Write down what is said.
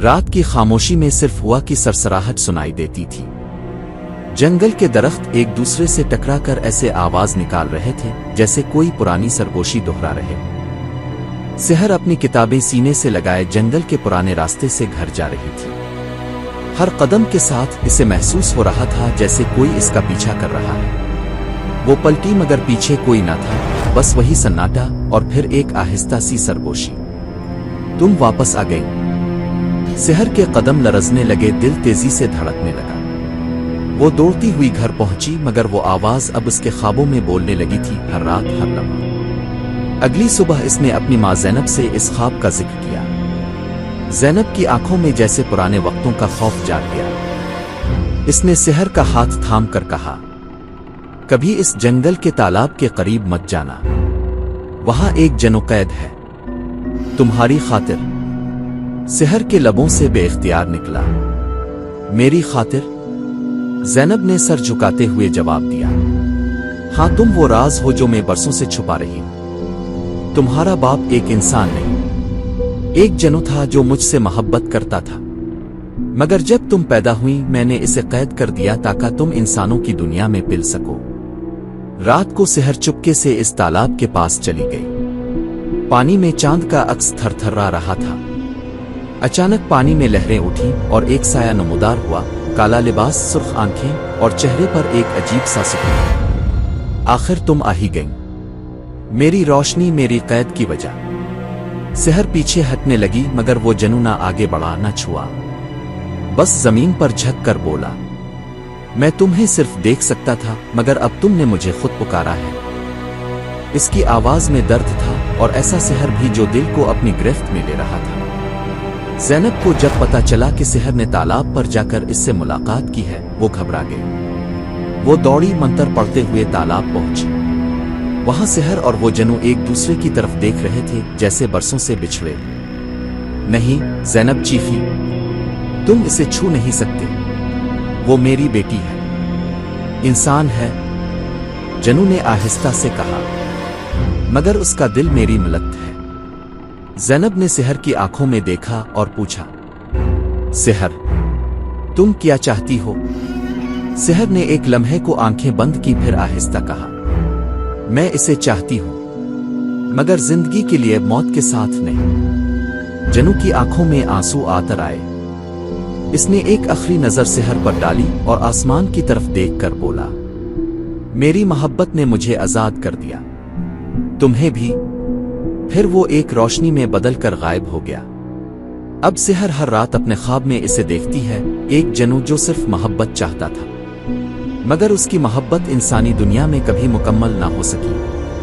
رات کی خاموشی میں صرف ہوا کی سرسراہٹ سنائی دیتی تھی۔ جنگل کے درخت ایک دوسرے سے ٹکرا کر ایسے آواز نکال رہے تھے جیسے کوئی پرانی سرگوشی دہرا رہے۔ سحر اپنی کتابیں سینے سے لگائے جنگل کے پرانے راستے سے گھر جا رہی تھی۔ ہر قدم کے ساتھ اسے محسوس ہو رہا تھا جیسے کوئی اس کا پیچھا کر رہا ہے۔ وہ پلٹی مگر پیچھے کوئی نہ تھا، بس وہی سناٹا اور پھر ایک آہستہ سی سرگوشی۔ تم واپس آ گئی۔ سحر کے قدم لرزنے لگے، دل تیزی سے دھڑکنے لگا۔ وہ دوڑتی ہوئی گھر پہنچی مگر وہ آواز اب اس کے خوابوں میں بولنے لگی تھی، ہر رات ہر لمحہ۔ اگلی صبح اس نے اپنی ماں زینب سے اس خواب کا ذکر کیا۔ زینب کی آنکھوں میں جیسے پرانے وقتوں کا خوف جاگ گیا۔ اس نے سحر کا ہاتھ تھام کر کہا، کبھی اس جنگل کے تالاب کے قریب مت جانا، وہاں ایک جنو قید ہے، تمہاری خاطر۔ سحر کے لبوں سے بے اختیار نکلا، میری خاطر؟ زینب نے سر جھکاتے ہوئے جواب دیا، ہاں، تم وہ راز ہو جو میں برسوں سے چھپا رہی ہوں۔ تمہارا باپ ایک انسان نہیں، ایک جنو تھا جو مجھ سے محبت کرتا تھا، مگر جب تم پیدا ہوئی میں نے اسے قید کر دیا تاکہ تم انسانوں کی دنیا میں پل سکو۔ رات کو سحر چپکے سے اس تالاب کے پاس چلی گئی۔ پانی میں چاند کا عکس تھر تھرا رہا تھا۔ اچانک پانی میں لہریں اٹھیں اور ایک سایہ نمودار ہوا، کالا لباس، سرخ آنکھیں اور چہرے پر ایک عجیب سا سکون۔ آخر تم آ ہی گئیں، میری روشنی، میری قید کی وجہ۔ سحر پیچھے ہٹنے لگی مگر وہ جنو نہ آگے بڑھا نہ چھوا، بس زمین پر جھک کر بولا، میں تمہیں صرف دیکھ سکتا تھا مگر اب تم نے مجھے خود پکارا ہے۔ اس کی آواز میں درد تھا اور ایسا سحر بھی جو دل کو اپنی گرفت میں لے رہا تھا۔ زینب کو جب پتا چلا کہ سحر نے تالاب پر جا کر اس سے ملاقات کی ہے، وہ گھبرا گئی۔ وہ دوڑی منتر پڑھتے ہوئے تالاب پہنچی۔ وہاں سحر اور وہ جنو ایک دوسرے کی طرف دیکھ رہے تھے جیسے برسوں سے بچھڑے۔ نہیں، زینب چیخی، تم اسے چھو نہیں سکتے، وہ میری بیٹی ہے، انسان ہے۔ جنو نے آہستہ سے کہا، مگر اس کا دل میری ملک ہے۔ زینب نے سحر کی آنکھوں میں دیکھا اور پوچھا، سحر، تم کیا چاہتی ہو؟ سحر نے ایک لمحے کو آنکھیں بند کی، پھر آہستہ کہا، میں اسے چاہتی ہوں، مگر زندگی کے لیے، موت کے ساتھ نہیں۔ جنو کی آنکھوں میں آنسو آتر آئے۔ اس نے ایک آخری نظر سحر پر ڈالی اور آسمان کی طرف دیکھ کر بولا، میری محبت نے مجھے آزاد کر دیا، تمہیں بھی؟ پھر وہ ایک روشنی میں بدل کر غائب ہو گیا۔ اب سحر ہر رات اپنے خواب میں اسے دیکھتی ہے، ایک جنو جو صرف محبت چاہتا تھا، مگر اس کی محبت انسانی دنیا میں کبھی مکمل نہ ہو سکی۔